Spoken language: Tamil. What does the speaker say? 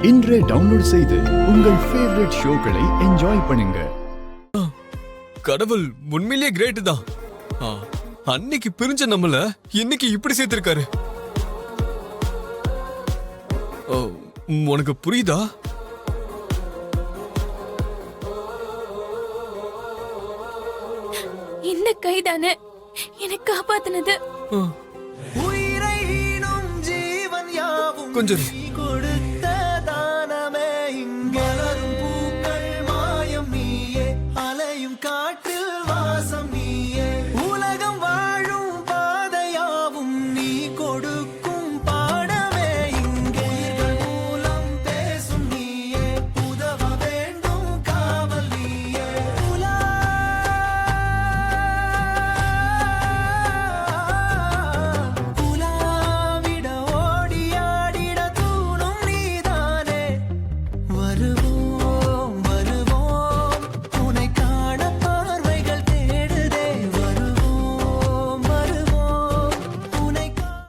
இன்றே டவுன்லோட் செய்து உங்கள் ஃபேவரட் ஷோக்களை என்ஜாய் பண்ணுங்க. கடவுள் உண்மையிலேயே கிரேட் தான். அன்னைக்கு பிரிஞ்ச நம்மள இன்னைக்கு இப்படி சேர்த்திருக்காரு. உனக்கு புரியுதா? இந்த கைதானே எனக்கு காப்பாத்தினது. கொஞ்சம்